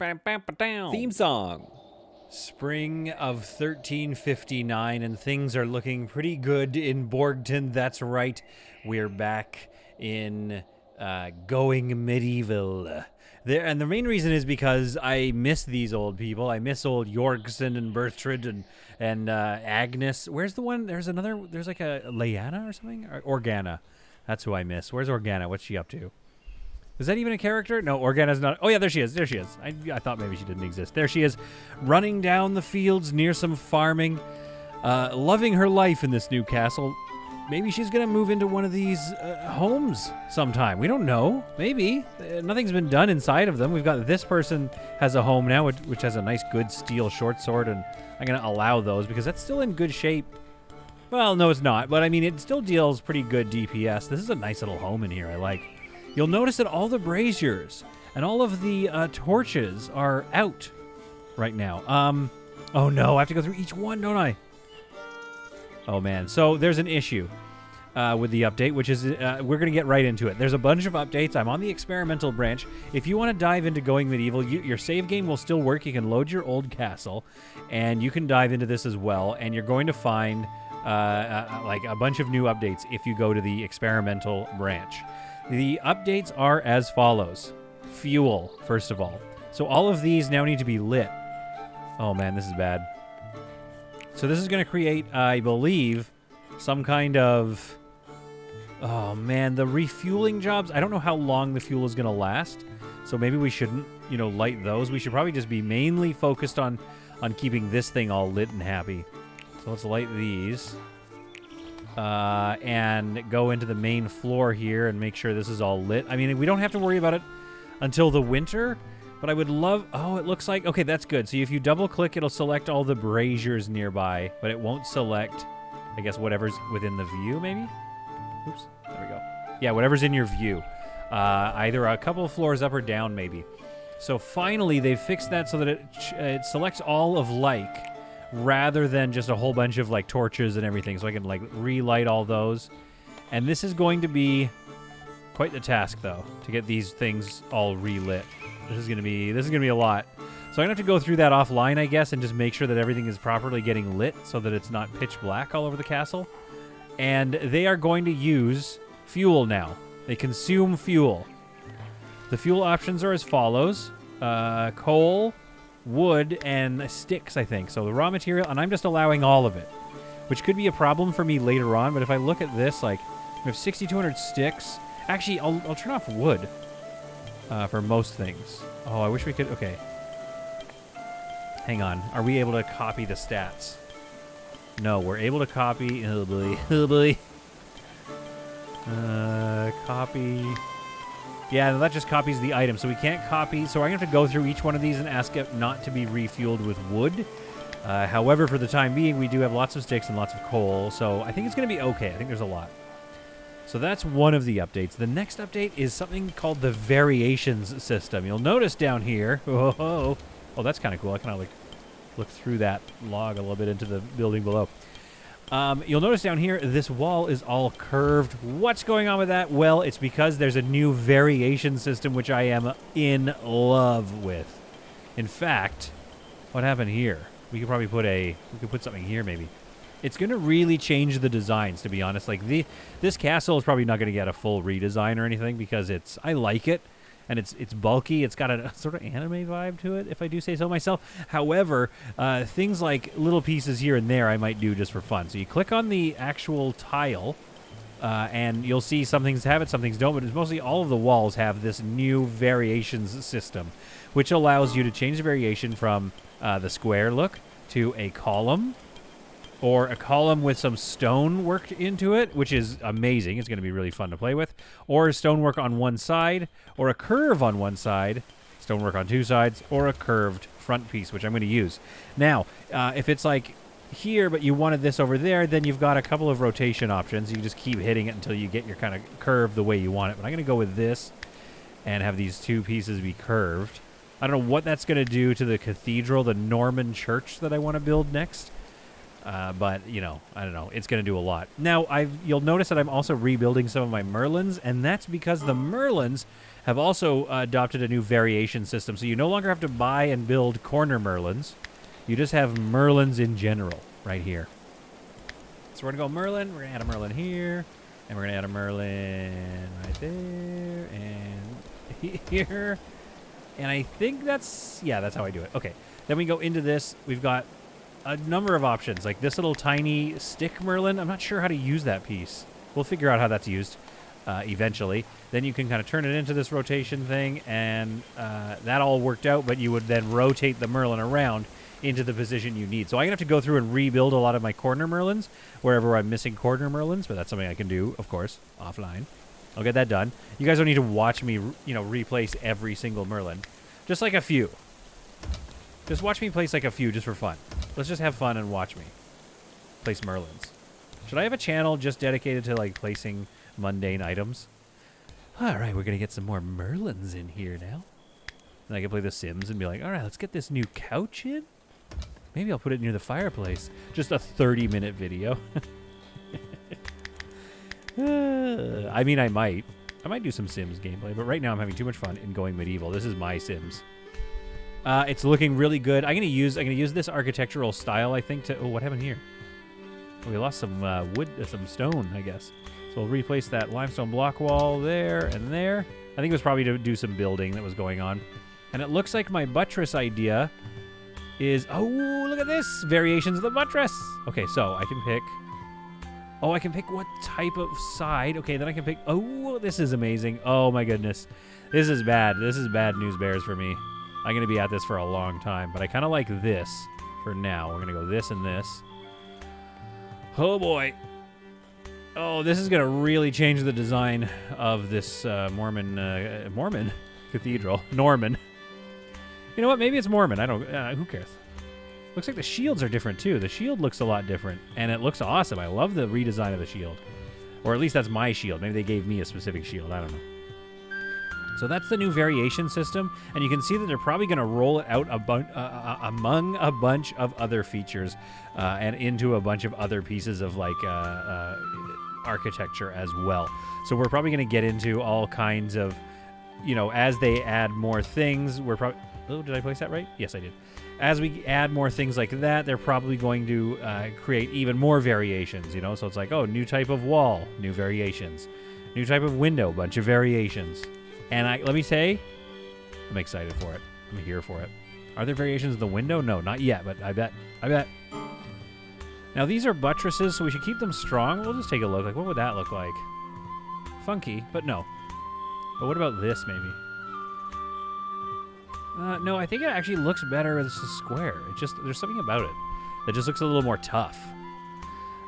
Theme song. Spring of 1359, and things are looking pretty good in Borgton. That's right. We're back in going medieval. And the main reason is because I miss these old people. I miss old Jorgsen and Bertrand and Agnes. Where's the one? There's another. There's like a Lyanna or something? Or Organa. That's who I miss. Where's Organa? What's she up to? Is that even a character? No, Organa's not. Oh, yeah, there she is. There she is. I thought maybe she didn't exist. There she is, running down the fields near some farming, loving her life in this new castle. Maybe she's going to move into one of these homes sometime. We don't know. Maybe. Nothing's been done inside of them. We've got this person has a home now, which has a nice, good steel short sword, and I'm going to allow those because that's still in good shape. Well, no, it's not. But, I mean, it still deals pretty good DPS. This is a nice little home in here I like. You'll notice that all the braziers and all of the torches are out right now. Oh no, I have to go through each one, don't I? Oh man, so there's an issue with the update, which is we're going to get right into it. There's a bunch of updates. I'm on the experimental branch. If you want to dive into going medieval, your save game will still work. You can load your old castle, and you can dive into this as well, and you're going to find like a bunch of new updates if you go to the experimental branch. The updates are as follows. Fuel, first of all. So all of these now need to be lit. Oh man, this is bad. So this is going to create, I believe, some kind of... Oh man, the refueling jobs. I don't know how long the fuel is going to last. So maybe we shouldn't, light those. We should probably just be mainly focused on keeping this thing all lit and happy. So let's light these. And go into the main floor here and make sure this is all lit. I mean, we don't have to worry about it until the winter, but I would love... Oh, it looks like... Okay, that's good. So if you double-click, it'll select all the braziers nearby, but it won't select, I guess, whatever's within the view, maybe? Oops, there we go. Yeah, whatever's in your view. Either a couple of floors up or down, maybe. So finally, they've fixed that so that it selects all of like... rather than just a whole bunch of like torches and everything, so I can like relight all those. And this is going to be quite the task though, to get these things all relit. This is gonna be a lot. So I'm gonna have to go through that offline, I guess, and just make sure that everything is properly getting lit so that it's not pitch black all over the castle. And they are going to use fuel now. They consume fuel. The fuel options are as follows: coal, wood, and sticks, I think. So the raw material, and I'm just allowing all of it, which could be a problem for me later on. But if I look at this, like, we have 6,200 sticks. Actually, I'll turn off wood for most things. Oh, I wish we could. Okay. Hang on. Are we able to copy the stats? No, we're able to copy. Oh, boy. Oh, boy. Copy. Yeah, that just copies the item, so we can't copy. So I'm going to have to go through each one of these and ask it not to be refueled with wood. However, for the time being, we do have lots of sticks and lots of coal, so I think it's going to be okay. I think there's a lot. So that's one of the updates. The next update is something called the variations system. You'll notice down here... Oh, that's kind of cool. I kind of like look through that log a little bit into the building below. You'll notice down here, this wall is all curved. What's going on with that? Well, it's because there's a new variation system, which I am in love with. In fact, what happened here? We could probably put something here, maybe. It's going to really change the designs, to be honest. Like, this castle is probably not going to get a full redesign or anything, because I like it. And it's bulky. It's got a sort of anime vibe to it, if I do say so myself. However, things like little pieces here and there I might do just for fun. So you click on the actual tile, and you'll see some things have it, some things don't. But it's mostly all of the walls have this new variations system, which allows you to change the variation from the square look to a column, or a column with some stone worked into it, which is amazing. It's going to be really fun to play with. Or stonework on one side, or a curve on one side, stonework on two sides, or a curved front piece, which I'm going to use. Now, if it's like here, but you wanted this over there, then you've got a couple of rotation options. You just keep hitting it until you get your kind of curve the way you want it. But I'm going to go with this and have these two pieces be curved. I don't know what that's going to do to the cathedral, the Norman church that I want to build next. But, I don't know. It's going to do a lot. Now, you'll notice that I'm also rebuilding some of my Merlins, and that's because the Merlins have also adopted a new variation system. So you no longer have to buy and build corner merlins. You just have merlins in general right here. So we're going to go merlin. We're going to add a merlin here. And we're going to add a merlin right there. And here. And I think that's how I do it. Okay. Then we go into this. We've got a number of options. Like this little tiny stick merlin. I'm not sure how to use that piece. We'll figure out how that's used eventually. Then you can kind of turn it into this rotation thing. And that all worked out. But you would then rotate the merlin around into the position you need. So I'm going to have to go through and rebuild a lot of my corner merlins wherever I'm missing corner merlins, but that's something I can do, of course, offline. I'll get that done. You guys don't need to watch me, replace every single merlin. Just like a few. Just watch me place like a few just for fun. Let's just have fun and watch me place merlins. Should I have a channel just dedicated to like placing mundane items? All right, we're going to get some more merlins in here now. And I can play The Sims and be like, all right, let's get this new couch in. Maybe I'll put it near the fireplace. Just a 30-minute video. I mean, I might do some Sims gameplay, but right now I'm having too much fun in going medieval. This is my Sims. It's looking really good. I'm gonna use this architectural style, I think. Oh, what happened here? Oh, we lost some wood, some stone, I guess. So we'll replace that limestone block wall there and there. I think it was probably to do some building that was going on. And it looks like my buttress idea is... Oh, look at this! Variations of the buttress! Okay, so I can pick... Oh, I can pick what type of side. Okay, then I can pick... Oh, this is amazing. Oh, my goodness. This is bad. This is bad news bears for me. I'm going to be at this for a long time, but I kind of like this for now. We're going to go this and this. Oh, boy. Oh, this is going to really change the design of this Mormon Cathedral. Norman. You know what? Maybe it's Mormon. I don't... who cares? Looks like the shields are different, too. The shield looks a lot different, and it looks awesome. I love the redesign of the shield. Or at least that's my shield. Maybe they gave me a specific shield. I don't know. So that's the new variation system, and you can see that they're probably going to roll it out among a bunch of other features and into a bunch of other pieces of, like, architecture as well. So we're probably going to get into all kinds of, as they add more things, we're probably... Oh, did I place that right? Yes, I did. As we add more things like that, they're probably going to create even more variations, So it's like, oh, new type of wall, new variations. New type of window, bunch of variations. And let me say, I'm excited for it. I'm here for it. Are there variations of the window? No, not yet, but I bet. Now, these are buttresses, so we should keep them strong. We'll just take a look. Like, what would that look like? Funky, but no. But what about this, maybe? No, I think it actually looks better as a square. There's something about it that just looks a little more tough.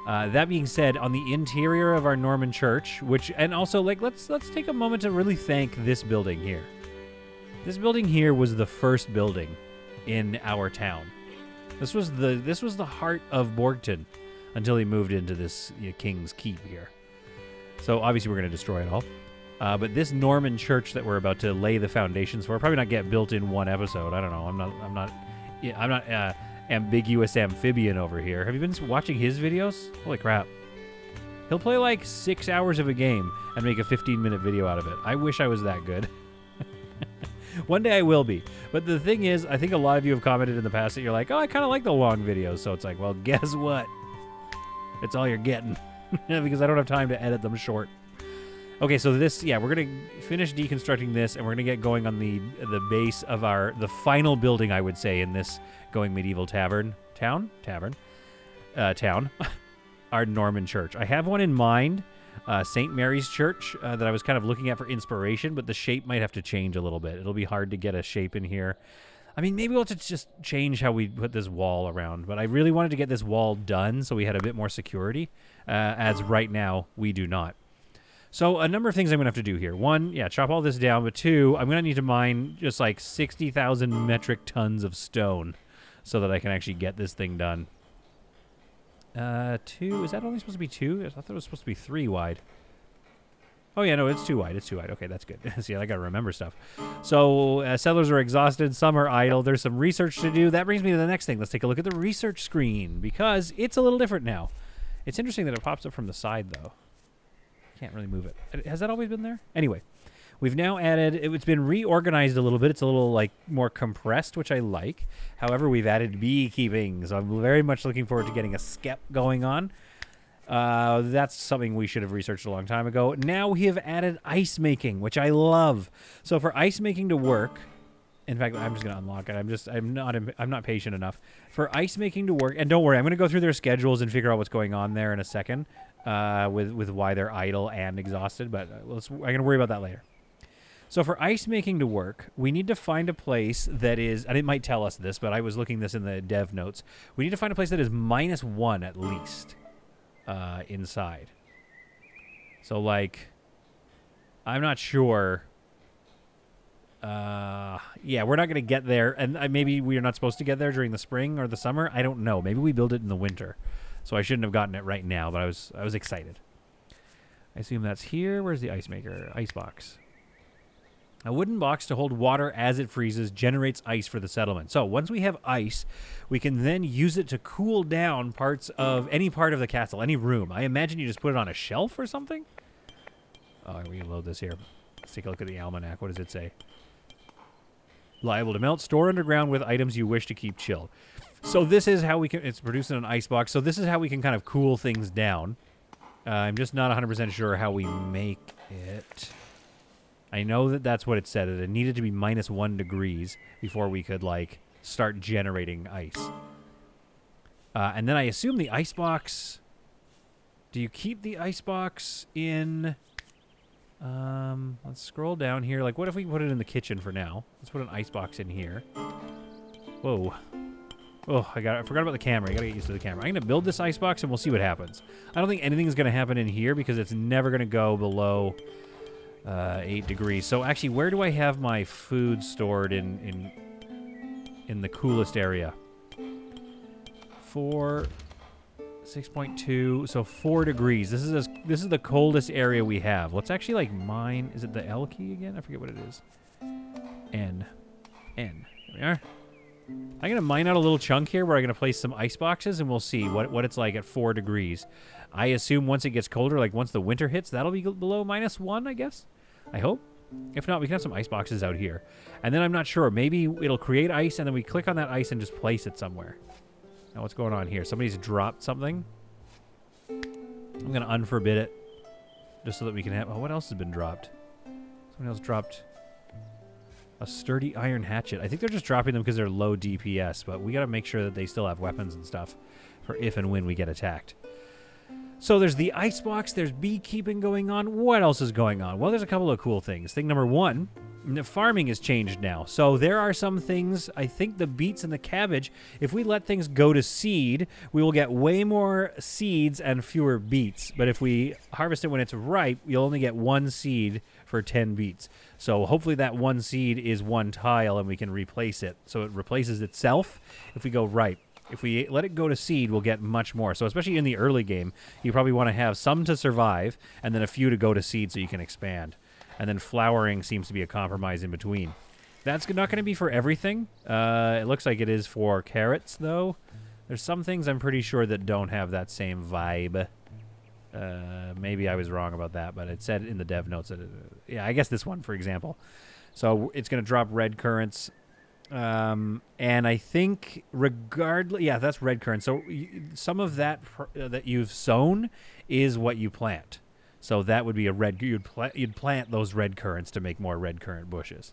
That being said, on the interior of our Norman church, and also, like, let's take a moment to really thank this building here. This building here was the first building in our town. This was the heart of Borgton until he moved into this King's Keep here. So obviously we're going to destroy it all. But this Norman church that we're about to lay the foundations for, probably not get built in one episode. I don't know. I'm not ambiguous amphibian over here. Have you been watching his videos? Holy crap. He'll play like 6 hours of a game and make a 15-minute video out of it. I wish I was that good. One day I will be. But the thing is, I think a lot of you have commented in the past that you're like, oh, I kind of like the long videos. So it's like, well, guess what? It's all you're getting. Because I don't have time to edit them short. Okay, so this, we're going to finish deconstructing this, and we're going to get going on the base of the final building, I would say, in this Going Medieval town, our Norman church. I have one in mind, St. Mary's Church, that I was kind of looking at for inspiration, but the shape might have to change a little bit. It'll be hard to get a shape in here. I mean, maybe we'll have to just change how we put this wall around, but I really wanted to get this wall done so we had a bit more security, as right now we do not. So a number of things I'm going to have to do here. One, chop all this down. But two, I'm going to need to mine just like 60,000 metric tons of stone so that I can actually get this thing done. Two, is that only supposed to be two? I thought it was supposed to be 3 wide. Oh, yeah, no, it's 2 wide. It's 2 wide. Okay, that's good. See, I got to remember stuff. So settlers are exhausted. Some are idle. There's some research to do. That brings me to the next thing. Let's take a look at the research screen because it's a little different now. It's interesting that it pops up from the side, though. Can't really move it. Has that always been there? Anyway, We've now added, it's been reorganized a little bit. It's a little like more compressed, which I like. However, we've added beekeeping, so I'm very much looking forward to getting a skep going on. That's something we should have researched a long time ago. Now we have added ice making, which I love. So for ice making to work, in fact, I'm just going to unlock it. I'm not patient enough. For ice making to work, and don't worry, I'm going to go through their schedules and figure out what's going on there in a second, with why they're idle and exhausted, but I'm going to worry about that later. So for ice making to work, we need to find a place that is, and it might tell us this, but I was looking this in the dev notes. We need to find a place that is -1 at least inside. So, like, I'm not sure. Yeah, we're not going to get there, and maybe we are not supposed to get there during the spring or the summer. I don't know. Maybe we build it in the winter, so I shouldn't have gotten it right now. But I was excited. I assume that's here. Where's the ice maker? Ice box. A wooden box to hold water as it freezes generates ice for the settlement. So once we have ice, we can then use it to cool down parts of any part of the castle, any room. I imagine you just put it on a shelf or something. Oh, we can load this here. Let's take a look at the almanac. What does it say? Liable to melt. Store underground with items you wish to keep chilled. So this is how we can... It's produced in an ice box. So this is how we can kind of cool things down. I'm just not 100% sure how we make it. I know that that's what it said. That it needed to be -1 degrees before we could, like, start generating ice. And then I assume the ice box... Do you keep the ice box in... let's scroll down here. Like, what if we put it in the kitchen for now? Let's put an ice box in here. Whoa. Oh, I forgot about the camera. I gotta get used to the camera. I'm gonna build this ice box and we'll see what happens. I don't think anything's gonna happen in here because it's never gonna go below 8 degrees. So actually, where do I have my food stored in the coolest area? 6.2, so 4 degrees. This is the coldest area we have. Let's actually like mine. Is it the L key again? I forget what it is. N. There we are. I'm gonna mine out a little chunk here where I'm gonna place some ice boxes, and we'll see what it's like at 4 degrees. I assume once it gets colder, like once the winter hits, that'll be below -1, I guess. I hope. If not, we can have some ice boxes out here. And then I'm not sure. Maybe it'll create ice, and then we click on that ice and just place it somewhere. Now, what's going on here? Somebody's dropped something. I'm going to unforbid it just so that we can have... Oh, what else has been dropped? Someone else dropped a sturdy iron hatchet. I think they're just dropping them because they're low DPS, but we got to make sure that they still have weapons and stuff for if and when we get attacked. So there's the ice box, there's beekeeping going on. What else is going on? Well, there's a couple of cool things. Thing number one, the farming has changed now. So there are some things, I think the beets and the cabbage, if we let things go to seed, we will get way more seeds and fewer beets. But if we harvest it when it's ripe, you'll only get 1 seed for 10 beets. So hopefully that 1 seed is 1 tile and we can replace it. So it replaces itself if we go ripe. If we let it go to seed, we'll get much more. So especially in the early game, you probably want to have some to survive and then a few to go to seed so you can expand. And then flowering seems to be a compromise in between. That's not going to be for everything. It looks like it is for carrots, though. There's some things I'm pretty sure that don't have that same vibe. Maybe I was wrong about that, but it said in the dev notes that... yeah, I guess this one, for example. So it's going to drop red currants. And I think regardless... yeah, that's red currant. So some of that that you've sown is what you plant. So that would be a red... You'd plant those red currants to make more red currant bushes.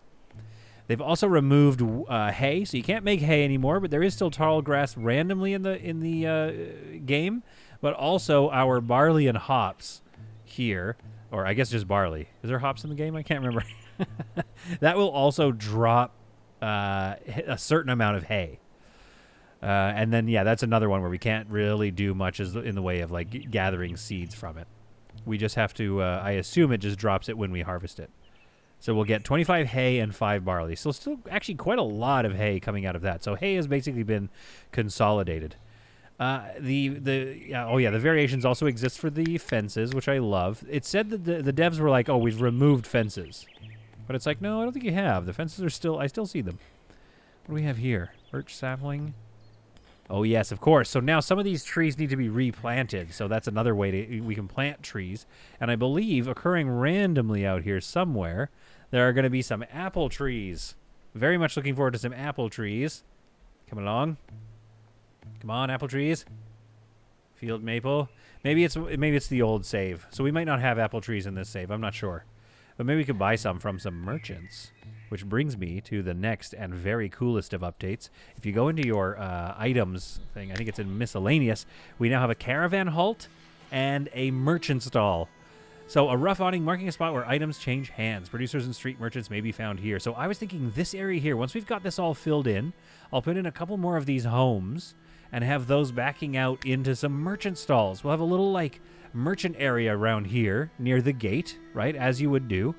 They've also removed hay, so you can't make hay anymore, but there is still tall grass randomly in the game. But also our barley and hops here, or I guess just barley. Is there hops in the game? I can't remember. That will also drop a certain amount of hay. And then, yeah, that's another one where we can't really do much in the way of like gathering seeds from it. We just have to, I assume it just drops it when we harvest it. So we'll get 25 hay and 5 barley. So still actually quite a lot of hay coming out of that. So hay has basically been consolidated. The variations also exist for the fences, which I love. It said that the devs were like, oh, we've removed fences. But it's like, no, I don't think you have. The fences are still, I still see them. What do we have here? Birch sapling. Oh, yes, of course. So now some of these trees need to be replanted. So that's another way we can plant trees. And I believe occurring randomly out here somewhere, there are going to be some apple trees. Very much looking forward to some apple trees. Coming along. Come on, apple trees. Field maple. Maybe it's the old save. So we might not have apple trees in this save. I'm not sure. But maybe we could buy some from some merchants. Which brings me to the next and very coolest of updates. If you go into your items thing, I think it's in miscellaneous, we now have a caravan halt and a merchant stall. So a rough awning marking a spot where items change hands. Producers and street merchants may be found here. So I was thinking this area here, once we've got this all filled in, I'll put in a couple more of these homes and have those backing out into some merchant stalls. We'll have a little, like, merchant area around here near the gate, right, as you would do.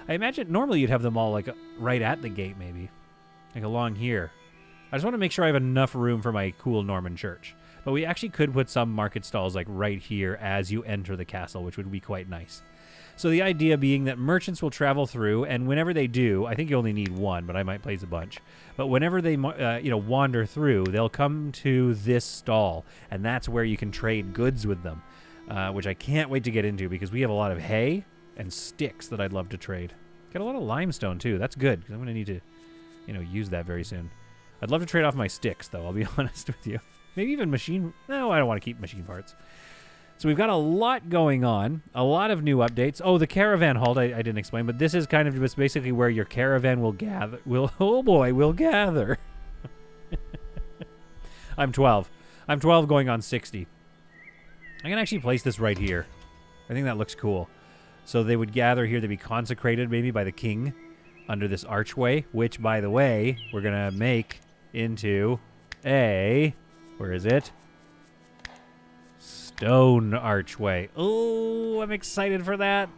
I imagine normally you'd have them all, like, right at the gate, maybe, like along here. I just want to make sure I have enough room for my cool Norman church. But we actually could put some market stalls, like, right here as you enter the castle, which would be quite nice. So the idea being that merchants will travel through, and whenever they do, I think you only need one, but I might place a bunch. But whenever they, wander through, they'll come to this stall, and that's where you can trade goods with them, which I can't wait to get into because we have a lot of hay and sticks that I'd love to trade. Got a lot of limestone too. That's good because I'm going to need to, use that very soon. I'd love to trade off my sticks, though. I'll be honest with you. Maybe even machine. No, I don't want to keep machine parts. So we've got a lot going on, a lot of new updates. Oh, the caravan halt I didn't explain, but this is kind of just basically where your caravan will gather. Will gather. I'm 12. I'm 12 going on 60. I can actually place this right here. I think that looks cool. So they would gather here to be consecrated maybe by the king under this archway, which, by the way, we're going to make into a... Where is it? Stone archway. Oh, I'm excited for that.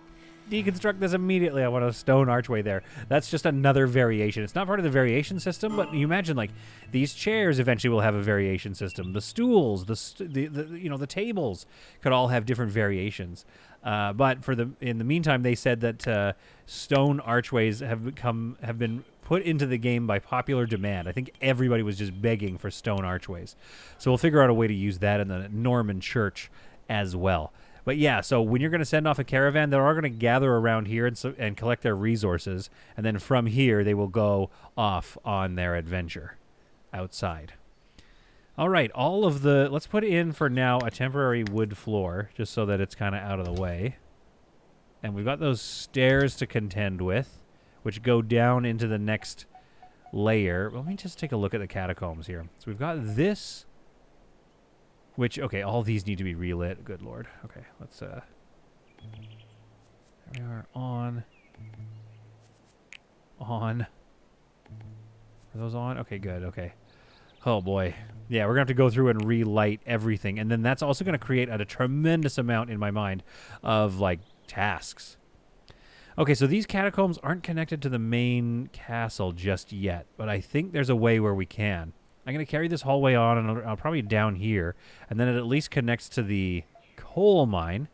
Deconstruct this immediately. I want a stone archway there. That's just another variation. It's not part of the variation system, but you imagine, like, these chairs eventually will have a variation system. The stools, the tables could all have different variations. But in the meantime, they said that stone archways have been put into the game by popular demand. I think everybody was just begging for stone archways. So we'll figure out a way to use that in the Norman church as well. But yeah, so when you're going to send off a caravan, they're all going to gather around here and collect their resources. And then from here, they will go off on their adventure outside. All right, let's put in for now a temporary wood floor, just so that it's kind of out of the way. And we've got those stairs to contend with, which go down into the next layer. Let me just take a look at the catacombs here. So we've got this, which, okay, all these need to be relit. Good Lord. Okay, let's, there we are, on. Are those on? Okay, good, okay. Oh, boy. Yeah, we're going to have to go through and relight everything. And then that's also going to create a tremendous amount in my mind of, like, tasks. Okay, so these catacombs aren't connected to the main castle just yet, but I think there's a way where we can. I'm going to carry this hallway on, and I'll probably down here, and then it at least connects to the coal mine.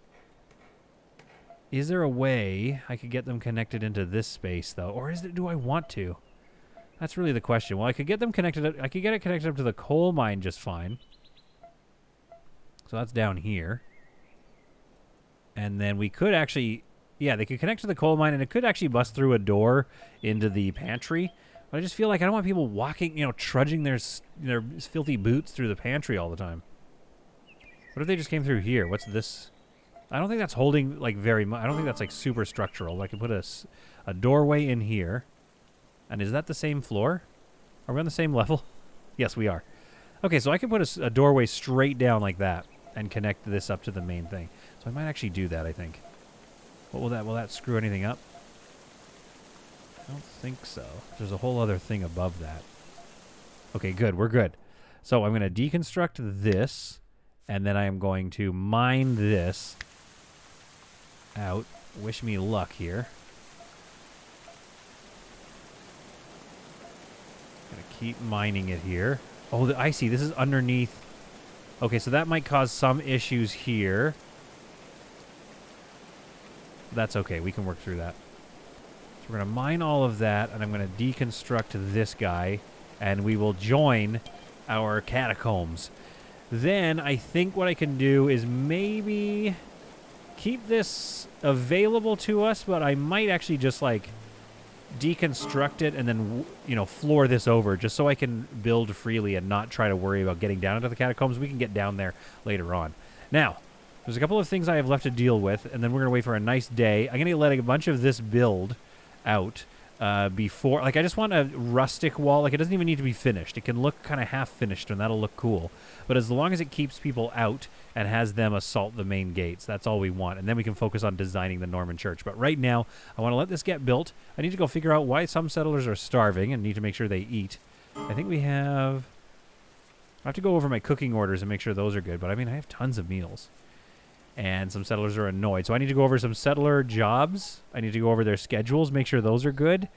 Is there a way I could get them connected into this space, though? Or do I want to? That's really the question. Well, I could get them connected. I could get it connected up to the coal mine just fine. So that's down here. And then we could actually... Yeah, they could connect to the coal mine, and it could actually bust through a door into the pantry. But I just feel like I don't want people walking, trudging their filthy boots through the pantry all the time. What if they just came through here? What's this? I don't think that's holding, like, very much. I don't think that's, like, super structural. I could put a doorway in here. And is that the same floor? Are we on the same level? Yes, we are. Okay, so I can put a doorway straight down like that and connect this up to the main thing. So I might actually do that, I think. What will that screw anything up? I don't think so. There's a whole other thing above that. Okay, good. We're good. So I'm going to deconstruct this, and then I am going to mine this out. Wish me luck here. Going to keep mining it here. Oh, I see. This is underneath. Okay, so that might cause some issues here. That's okay. We can work through that. So we're going to mine all of that, and I'm going to deconstruct this guy, and we will join our catacombs. Then I think what I can do is maybe keep this available to us, but I might actually just, like, deconstruct it and then, floor this over just so I can build freely and not try to worry about getting down into the catacombs. We can get down there later on. Now, there's a couple of things I have left to deal with, and then we're going to wait for a nice day. I'm going to let a bunch of this build out before. Like, I just want a rustic wall. Like, it doesn't even need to be finished. It can look kind of half-finished, and that'll look cool. But as long as it keeps people out and has them assault the main gates, that's all we want. And then we can focus on designing the Norman church. But right now, I want to let this get built. I need to go figure out why some settlers are starving and need to make sure they eat. I think we have... I have to go over my cooking orders and make sure those are good. But, I mean, I have tons of meals. And some settlers are annoyed. So I need to go over some settler jobs. I need to go over their schedules, make sure those are good.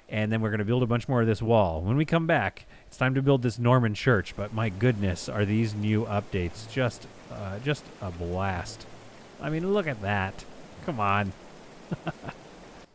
And then we're going to build a bunch more of this wall. When we come back, it's time to build this Norman church. But my goodness, are these new updates just a blast. I mean, look at that. Come on.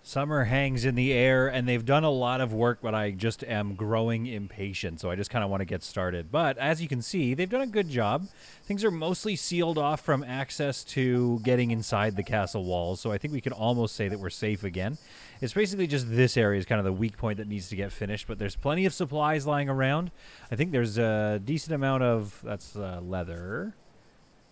Summer hangs in the air, and they've done a lot of work, but I just am growing impatient, so I just kind of want to get started. But as you can see, they've done a good job. Things are mostly sealed off from access to getting inside the castle walls, so I think we can almost say that we're safe again. It's basically just this area is kind of the weak point that needs to get finished, but there's plenty of supplies lying around. I think there's a decent amount of... that's leather.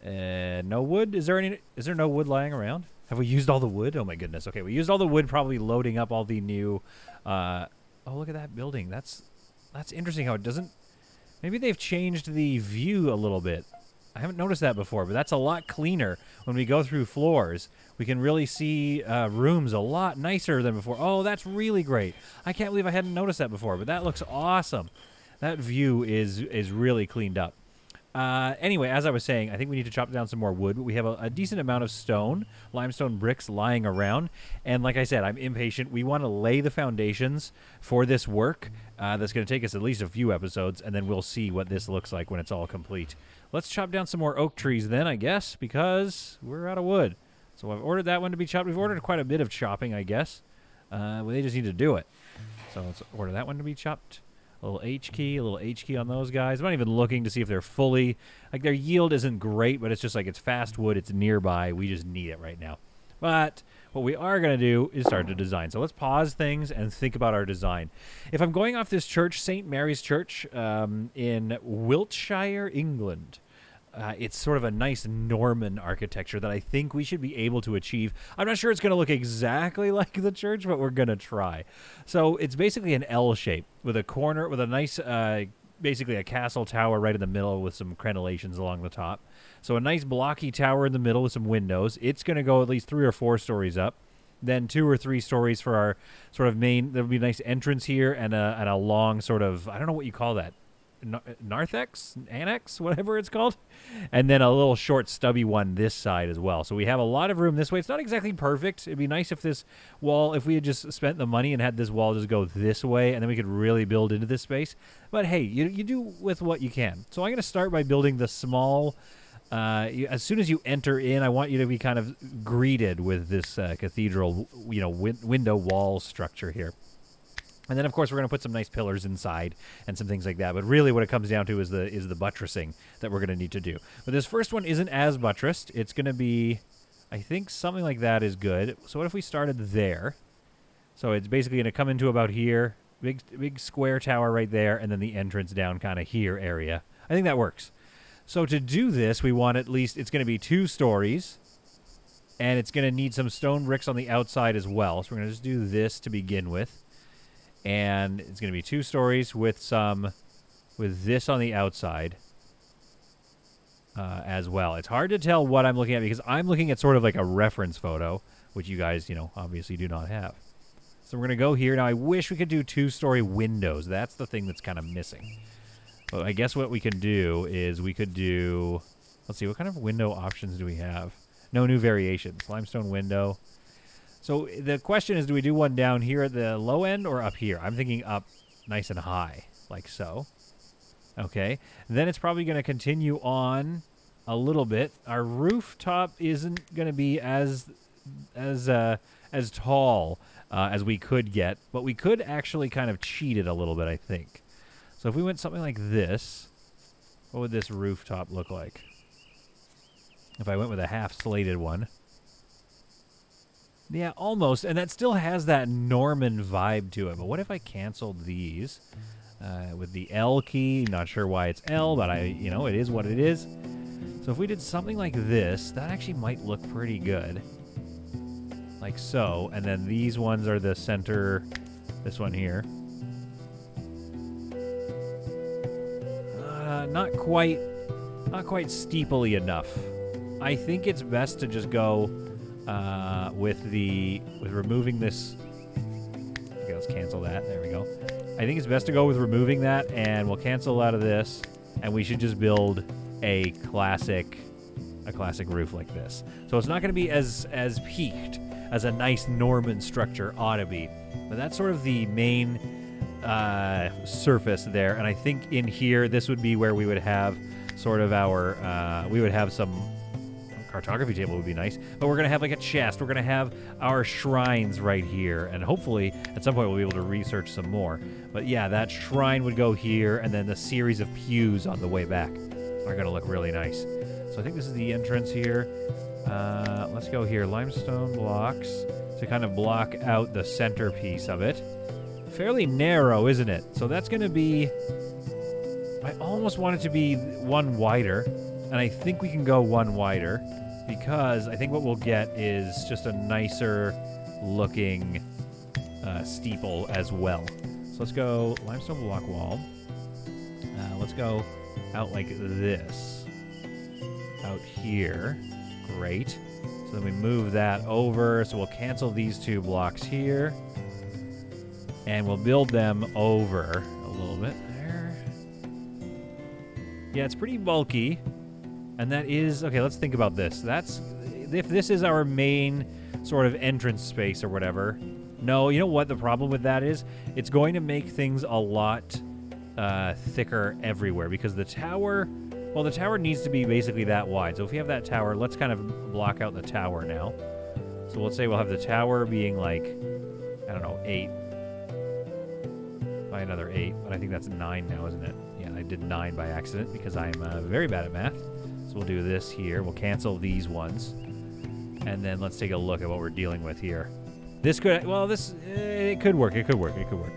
No wood? Is there no wood lying around? Have we used all the wood? Oh my goodness. Okay, we used all the wood, probably loading up all the new... oh, look at that building. That's interesting how it doesn't... Maybe they've changed the view a little bit. I haven't noticed that before, but that's a lot cleaner when we go through floors. We can really see rooms a lot nicer than before. Oh, that's really great. I can't believe I hadn't noticed that before, but that looks awesome. That view is really cleaned up. Anyway, as I was saying, I think we need to chop down some more wood, but we have a decent amount of stone, limestone bricks lying around. And like I said, I'm impatient. We want to lay the foundations for this work. That's going to take us at least a few episodes, and then we'll see what this looks like when it's all complete. Let's chop down some more oak trees then, I guess, because we're out of wood. So I've ordered that one to be chopped. We've ordered quite a bit of chopping, I guess. Well, they just need to do it. So let's order that one to be chopped. A little H key on those guys. I'm not even looking to see if they're fully... Like, their yield isn't great, but it's just like it's fast wood. It's nearby. We just need it right now. But what we are going to do is start to design. So let's pause things and think about our design. If I'm going off this church, St. Mary's Church in Wiltshire, England... it's sort of a nice Norman architecture that I think we should be able to achieve. I'm not sure it's going to look exactly like the church, but we're going to try. So it's basically an L shape with a corner, with a nice, basically a castle tower right in the middle with some crenellations along the top. So a nice blocky tower in the middle with some windows. It's going to go at least 3 or 4 stories up. Then 2 or 3 stories for our sort of main. There'll be a nice entrance here and a long sort of, I don't know what you call that. Narthex? Annex? Whatever it's called. And then a little short stubby one this side as well. So we have a lot of room this way. It's not exactly perfect. It'd be nice if this wall, if we had just spent the money and had this wall just go this way, and then we could really build into this space. But hey, you do with what you can. So I'm going to start by building the small... as soon as you enter in, I want you to be kind of greeted with this cathedral, window wall structure here. And then, of course, we're going to put some nice pillars inside and some things like that. But really what it comes down to is the buttressing that we're going to need to do. But this first one isn't as buttressed. It's going to be, I think something like that is good. So what if we started there? So it's basically going to come into about here. Big square tower right there. And then the entrance down kind of here area. I think that works. So to do this, we want at least, it's going to be 2 stories. And it's going to need some stone bricks on the outside as well. So we're going to just do this to begin with. And it's going to be 2 stories with this on the outside as well. It's hard to tell what I'm looking at because I'm looking at sort of like a reference photo, which you guys, obviously do not have. So we're going to go here. Now, I wish we could do 2-story windows. That's the thing that's kind of missing. But I guess what we can do is we could do... Let's see, what kind of window options do we have? No new variations. Limestone window. So the question is, do we do one down here at the low end or up here? I'm thinking up nice and high, like so. Okay. Then it's probably going to continue on a little bit. Our rooftop isn't going to be as tall as we could get, but we could actually kind of cheat it a little bit, I think. So if we went something like this, what would this rooftop look like? If I went with a half slated one. Yeah, almost. And that still has that Norman vibe to it. But what if I canceled these with the L key? Not sure why it's L, but it is what it is. So if we did something like this, that actually might look pretty good. Like so. And then these ones are the center, this one here. Not quite steeply enough. I think it's best to just go with removing this. Okay, let's cancel that. There we go. I think it's best to go with removing that, and we'll cancel out of this, and we should just build a classic roof like this. So it's not going to be as peaked as a nice Norman structure ought to be, but that's sort of the main surface there. And I think in here, this would be where we would have sort of our we would have some cartography table would be nice, but we're gonna have like a chest. We're gonna have our shrines right here, and hopefully at some point we'll be able to research some more. But yeah, that shrine would go here, and then the series of pews on the way back are gonna look really nice. So I think this is the entrance here. Let's go here, limestone blocks to kind of block out the centerpiece of it. Fairly narrow, isn't it? So that's gonna be, I almost want it to be one wider, and I think we can go one wider, because I think what we'll get is just a nicer looking steeple as well. So let's go limestone block wall. Let's go out like this. Out here. Great. So then we move that over. So we'll cancel these two blocks here. And we'll build them over a little bit there. Yeah, it's pretty bulky. And that is, okay, let's think about this. If this is our main sort of entrance space or whatever. No, you know what the problem with that is? It's going to make things a lot thicker everywhere, because the tower, well, the tower needs to be basically that wide. So if we have that tower, let's kind of block out the tower now. So let's say we'll have the tower being like, I don't know, 8 by another 8, but I think that's 9 now, isn't it? Yeah, I did 9 by accident because I'm very bad at math. So we'll do this here. We'll cancel these ones. And then let's take a look at what we're dealing with here. This could, well, it could work. It could work. It could work.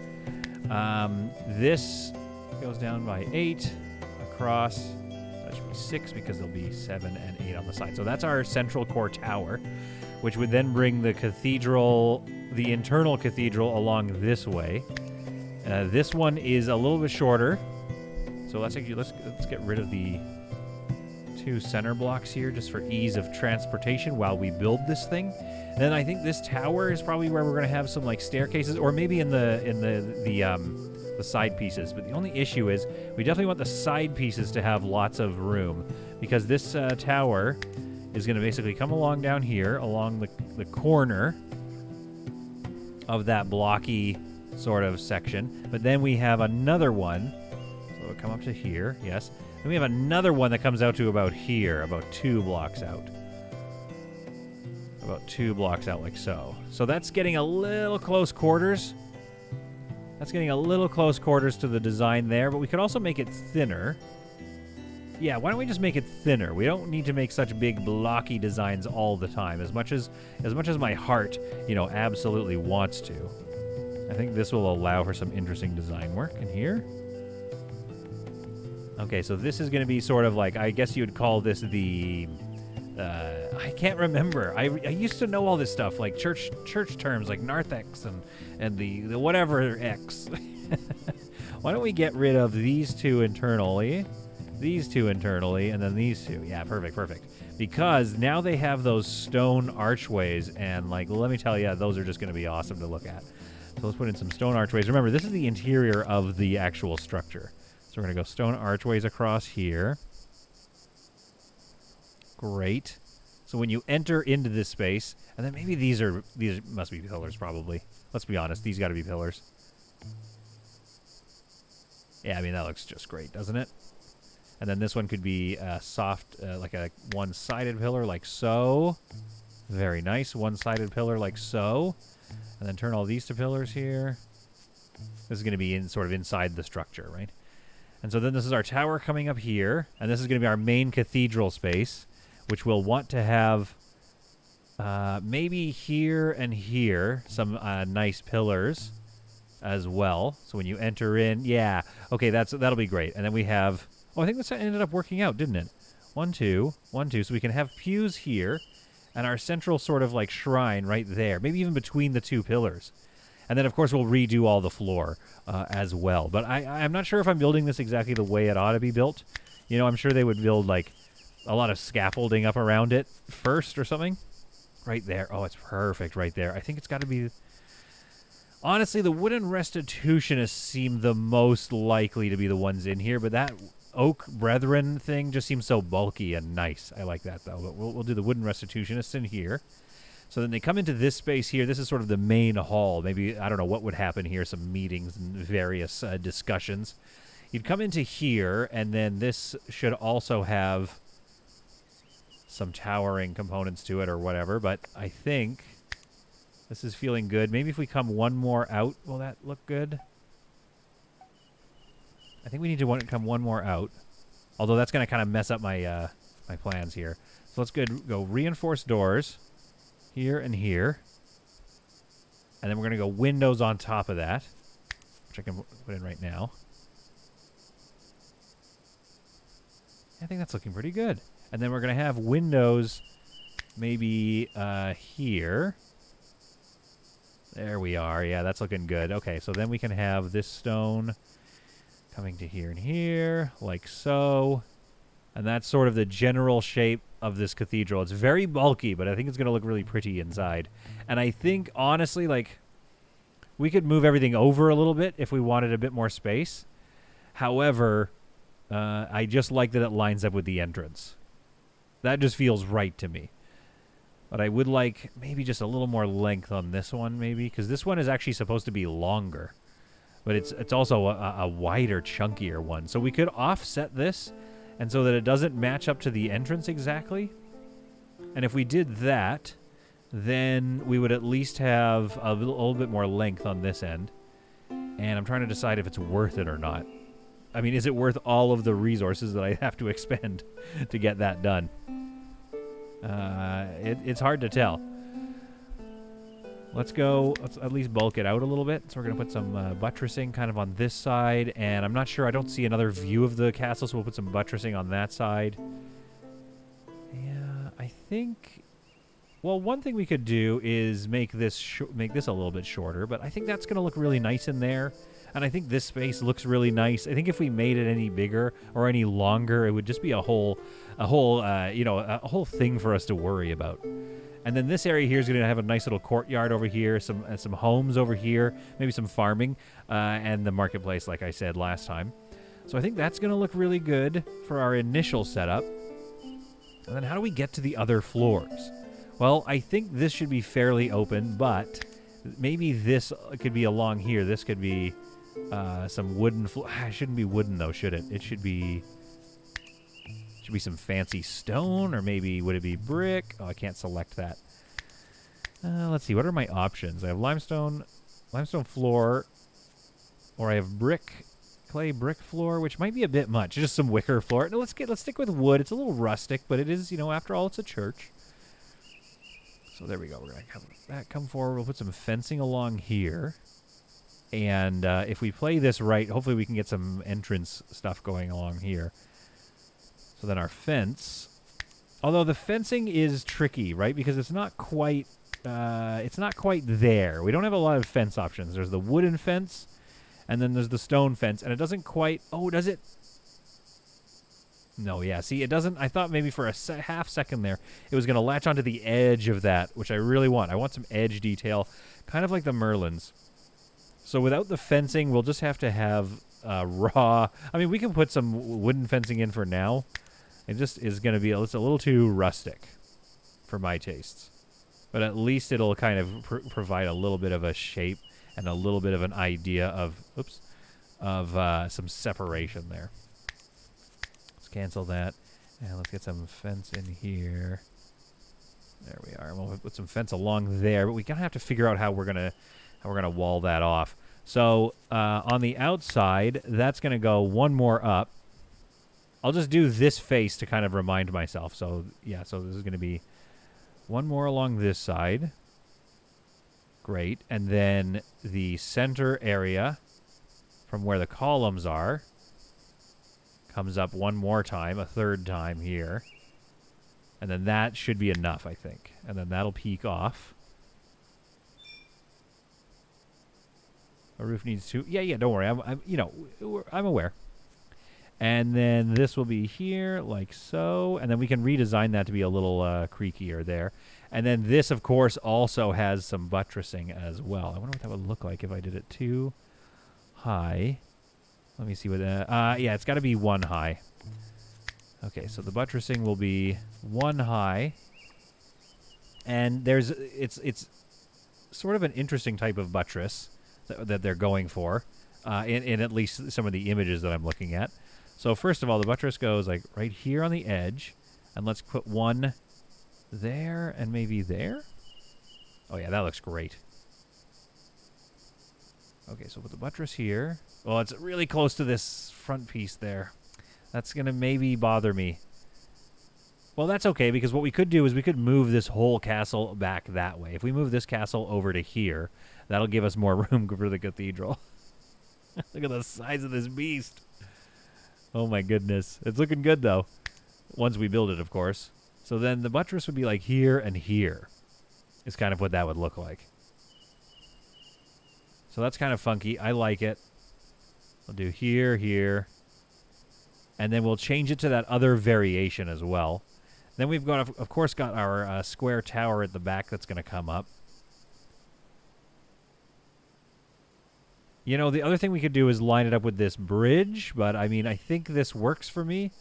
This goes down by 8 across. That should be 6 because there'll be 7 and 8 on the side. So that's our central core tower, which would then bring the cathedral, the internal cathedral, along this way. This one is a little bit shorter. So let's get rid of the 2 center blocks here just for ease of transportation while we build this thing. And then I think this tower is probably where we're going to have some like staircases, or maybe in the side pieces. But the only issue is we definitely want the side pieces to have lots of room, because this tower is going to basically come along down here along the corner of that blocky sort of section. But then we have another one. So it'll come up to here. Yes. Then we have another one that comes out to about here, about 2 blocks out. About 2 blocks out like so. So that's getting a little close quarters. That's getting a little close quarters to the design there, but we could also make it thinner. Yeah, why don't we just make it thinner? We don't need to make such big blocky designs all the time, as much as my heart, absolutely wants to. I think this will allow for some interesting design work in here. Okay, so this is going to be sort of like, I guess you would call this the, I can't remember. I used to know all this stuff, like church terms, like narthex and the whatever X. Why don't we get rid of these 2 internally, and then these 2. Yeah, perfect. Because now they have those stone archways, and like, let me tell you, those are just going to be awesome to look at. So let's put in some stone archways. Remember, this is the interior of the actual structure. So we're going to go stone archways across here. Great. So when you enter into this space, and then maybe these must be pillars probably. Let's be honest, these got to be pillars. Yeah, I mean, that looks just great, doesn't it? And then this one could be soft, like a one-sided pillar like so. Very nice, one-sided pillar like so. And then turn all these to pillars here. This is going to be sort of inside the structure, right? And so then this is our tower coming up here, and this is going to be our main cathedral space, which we'll want to have Maybe here and here, some nice pillars as well. So when you enter in, yeah, okay, that'll be great. And then we have, oh, I think this ended up working out, didn't it? 1, 2, 1, 2. So we can have pews here, and our central sort of like shrine right there, maybe even between the two pillars. And then, of course, we'll redo all the floor as well. But I'm not sure if I'm building this exactly the way it ought to be built. You know, I'm sure they would build, like, a lot of scaffolding up around it first or something. Right there. Oh, it's perfect right there. I think it's got to be... Honestly, the wooden restitutionists seem the most likely to be the ones in here, but that oak brethren thing just seems so bulky and nice. I like that, though. But we'll do the wooden restitutionists in here. So then they come into this space here. This is sort of the main hall. Maybe, I don't know what would happen here, some meetings and various discussions. You'd come into here, and then this should also have some towering components to it or whatever, but I think this is feeling good. Maybe if we come one more out, will that look good? I think we need to come one more out, although that's going to kind of mess up my my plans here. So let's go reinforced doors here and here, and then we're going to go windows on top of that, which I can put in right now. I think that's looking pretty good. And then we're going to have windows maybe here. There we are. Yeah, that's looking good. Okay, so then we can have this stone coming to here and here, like so. And that's sort of the general shape of this cathedral. It's very bulky, but I think it's going to look really pretty inside. And I think, honestly, like, we could move everything over a little bit if we wanted a bit more space. However, I just like that it lines up with the entrance. That just feels right to me. But I would like maybe just a little more length on this one, maybe, because this one is actually supposed to be longer. But it's also a wider, chunkier one. So we could offset this, and so that it doesn't match up to the entrance exactly. And if we did that, then we would at least have a little bit more length on this end. And I'm trying to decide if it's worth it or not. I mean, is it worth all of the resources that I have to expend to get that done? It's hard to tell. Let's at least bulk it out a little bit. So we're going to put some buttressing kind of on this side. And I'm not sure, I don't see another view of the castle, so we'll put some buttressing on that side. Yeah, I think... Well, one thing we could do is make this a little bit shorter, but I think that's going to look really nice in there. And I think this space looks really nice. I think if we made it any bigger or any longer, it would just be a whole thing for us to worry about. And then this area here is going to have a nice little courtyard over here, some homes over here, maybe some farming, and the marketplace, like I said last time. So I think that's going to look really good for our initial setup. And then how do we get to the other floors? Well, I think this should be fairly open, but maybe this could be along here. This could be some wooden it shouldn't be wooden, though, should it? It should be some fancy stone, or maybe would it be brick? Oh, I can't select that. Let's see. What are my options? I have limestone floor, or I have clay brick floor, which might be a bit much. Just some wicker floor. No, let's stick with wood. It's a little rustic, but it is, after all, it's a church. So there we go. We're gonna have that come forward. We'll put some fencing along here. And if we play this right, hopefully we can get some entrance stuff going along here. So then our fence, although the fencing is tricky, right? Because it's not quite there. We don't have a lot of fence options. There's the wooden fence, and then there's the stone fence, and it doesn't quite. Oh, does it? No, yeah. See, it doesn't. I thought maybe for a half second there, it was going to latch onto the edge of that, which I really want. I want some edge detail, kind of like the Merlins. So without the fencing, we'll just have to have raw. I mean, we can put some wooden fencing in for now. It just is going to be it's a little too rustic for my tastes. But at least it'll kind of provide a little bit of a shape and a little bit of an idea of some separation there. Let's cancel that. And let's get some fence in here. There we are. We'll put some fence along there, but we're going to have to figure out how we're going to wall that off. So on the outside, that's going to go one more up. I'll just do this face to kind of remind myself. So, yeah, so this is going to be One more along this side. Great. And then the center area from where the columns are comes up one more time, a third time here. And then that should be enough, I think. And then that'll peak off. A roof needs to... Yeah, don't worry. I'm aware. And then this will be here, like so. And then we can redesign that to be a little creakier there. And then this, of course, also has some buttressing as well. I wonder what that would look like if I did it too high. Let me see what that... yeah, it's got to be 1 high. Okay, so the buttressing will be 1 high. And there's... It's sort of an interesting type of buttress that they're going for, in at least some of the images that I'm looking at. So first of all, the buttress goes like right here on the edge, and let's put one there and maybe there. Oh yeah, that looks great. Okay, so put the buttress here. Well, it's really close to this front piece there. That's gonna maybe bother me. Well, that's okay, because what we could do is we could move this whole castle back that way. If we move this castle over to here, that'll give us more room for the cathedral. Look at the size of this beast. Oh my goodness. It's looking good, though. Once we build it, of course. So then the buttress would be like here and here. Is kind of what that would look like. So that's kind of funky. I like it. We'll do here, here. And then we'll change it to that other variation as well. Then we've got, of course, got our square tower at the back that's going to come up. You know, the other thing we could do is line it up with this bridge, but I mean, I think this works for me.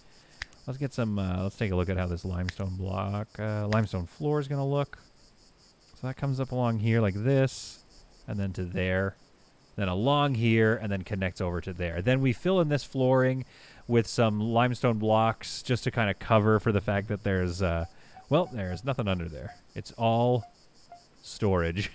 Let's get some, let's take a look at how this limestone block, limestone floor is going to look. So that comes up along here like this, and then to there, then along here, and then connects over to there. Then we fill in this flooring with some limestone blocks just to kind of cover for the fact that there's, well, there's nothing under there. It's all storage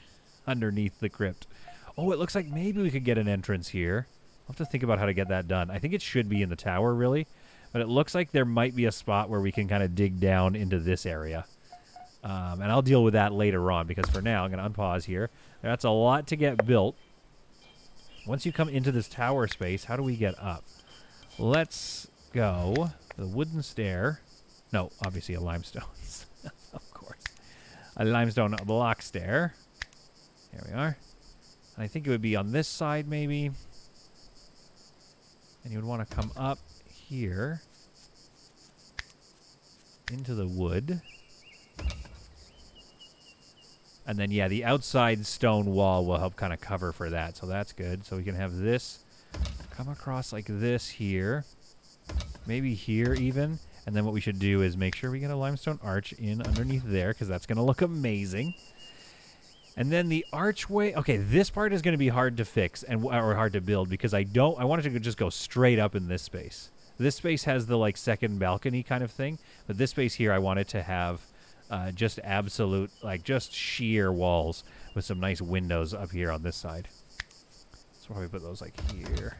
underneath the crypt. Oh, it looks like maybe we could get an entrance here. I'll have to think about how to get that done. I think it should be in the tower, really. But it looks like there might be a spot where we can kind of dig down into this area. And I'll deal with that later on, because for now, I'm going to unpause here. That's a lot to get built. Once you come into this tower space, how do we get up? Let's go the wooden stair. No, obviously a limestone. Of course. A limestone block stair. Here we are. And I think it would be on this side, maybe. And you would want to come up here into the wood. And then, yeah, the outside stone wall will help kind of cover for that. So that's good. So we can have this come across like this here. Maybe here even. And then what we should do is make sure we get a limestone arch in underneath there, because that's going to look amazing. And then the archway. Okay, this part is going to be hard to fix or hard to build, because I want it to just go straight up in this space. This space has the like second balcony kind of thing, but this space here I want it to have just absolute, like just sheer walls with some nice windows up here on this side. So probably put those like here.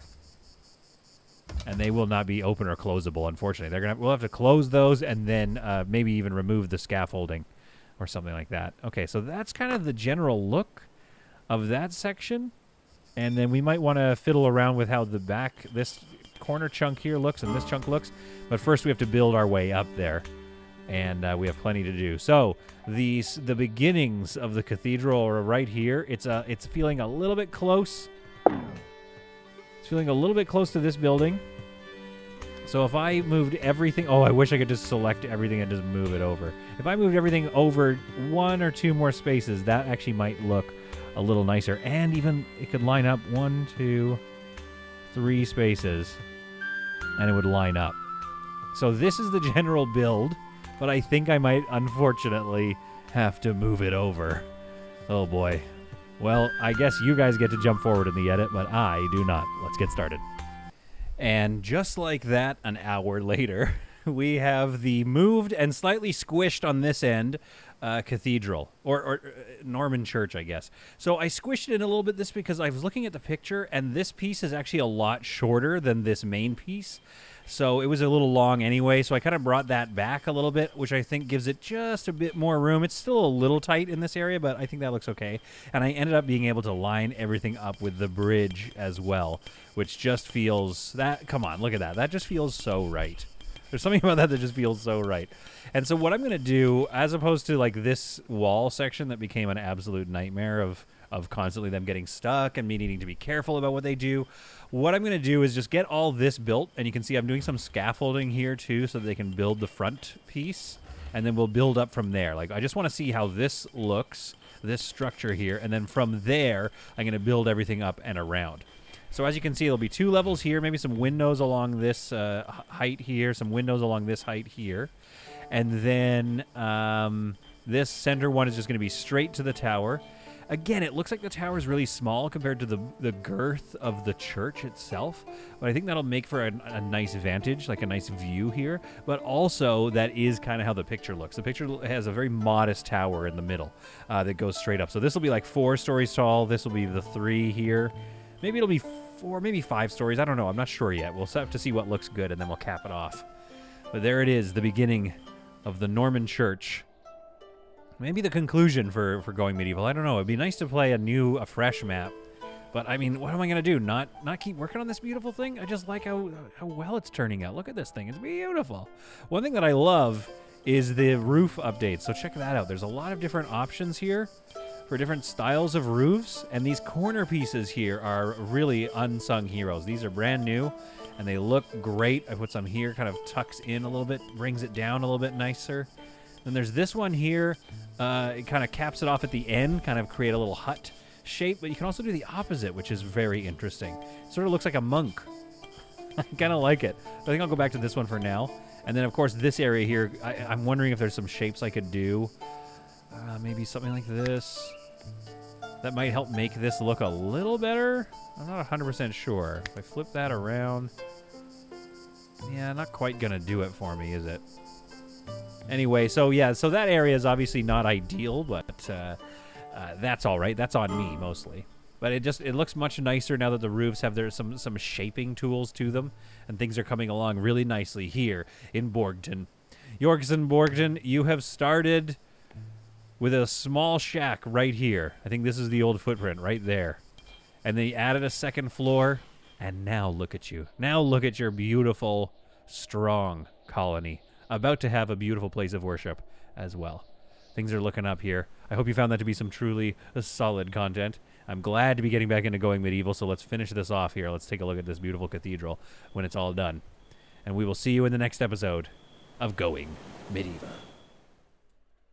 And they will not be open or closable, unfortunately. We'll have to close those and then maybe even remove the scaffolding or something like that. Okay, so that's kind of the general look of that section. And then we might want to fiddle around with how the back, this corner chunk here looks and this chunk looks. But first we have to build our way up there. And we have plenty to do. So the beginnings of the cathedral are right here. It's feeling a little bit close. It's feeling a little bit close to this building. So if I moved everything... Oh, I wish I could just select everything and just move it over. If I moved everything over 1 or 2 more spaces, that actually might look a little nicer. And even it could line up 1, 2, 3 spaces. And it would line up. So this is the general build. But I think I might, unfortunately, have to move it over. Oh, boy. Well, I guess you guys get to jump forward in the edit, but I do not. Let's get started. And just like that, an hour later, we have the moved and slightly squished on this end cathedral, or Norman church, I guess. So I squished it in a little bit because I was looking at the picture, and this piece is actually a lot shorter than this main piece. So it was a little long anyway, so I kind of brought that back a little bit, which I think gives it just a bit more room. It's still a little tight in this area, but I think that looks okay. And I ended up being able to line everything up with the bridge as well, which just feels that, come on, look at that. That just feels so right. There's something about that just feels so right. And so what I'm going to do, as opposed to like this wall section that became an absolute nightmare of constantly them getting stuck and me needing to be careful about what they do, what I'm going to do is just get all this built. And you can see I'm doing some scaffolding here too so that they can build the front piece. And then we'll build up from there. Like, I just want to see how this looks, this structure here. And then from there, I'm going to build everything up and around. So as you can see, there'll be 2 levels here, maybe some windows along this height here, some windows along this height here. And then this center one is just going to be straight to the tower. Again, it looks like the tower is really small compared to the girth of the church itself. But I think that'll make for a nice vantage, like a nice view here. But also, that is kind of how the picture looks. The picture has a very modest tower in the middle that goes straight up. So this will be like 4 stories tall. This will be the 3 here. Maybe it'll be 4, maybe 5 stories. I don't know. I'm not sure yet. We'll have to see what looks good, and then we'll cap it off. But there it is, the beginning of the Norman church. Maybe the conclusion for Going Medieval. I don't know. It'd be nice to play a fresh map. But, I mean, what am I going to do? Not keep working on this beautiful thing? I just like how well it's turning out. Look at this thing. It's beautiful. One thing that I love is the roof updates. So check that out. There's a lot of different options here for different styles of roofs. And these corner pieces here are really unsung heroes. These are brand new, and they look great. I put some here, kind of tucks in a little bit, brings it down a little bit nicer. Then there's this one here. It kind of caps it off at the end, kind of create a little hut shape, but you can also do the opposite, which is very interesting. It sort of looks like a monk. I kind of like it. I think I'll go back to this one for now. And then, of course, this area here, I'm wondering if there's some shapes I could do. Maybe something like this. That might help make this look a little better. I'm not 100% sure. If I flip that around, yeah, not quite going to do it for me, is it? Anyway, so yeah, so that area is obviously not ideal, but that's all right. That's on me mostly. But it looks much nicer now that the roofs have some shaping tools to them, and things are coming along really nicely here in Borgton. Yorks and Borgton, you have started with a small shack right here. I think this is the old footprint right there. And they added a second floor, and now look at you. Now look at your beautiful, strong colony. About to have a beautiful place of worship as well. Things are looking up here. I hope you found that to be some truly solid content. I'm glad to be getting back into Going Medieval, so let's finish this off here. Let's take a look at this beautiful cathedral when it's all done. And we will see you in the next episode of Going Medieval.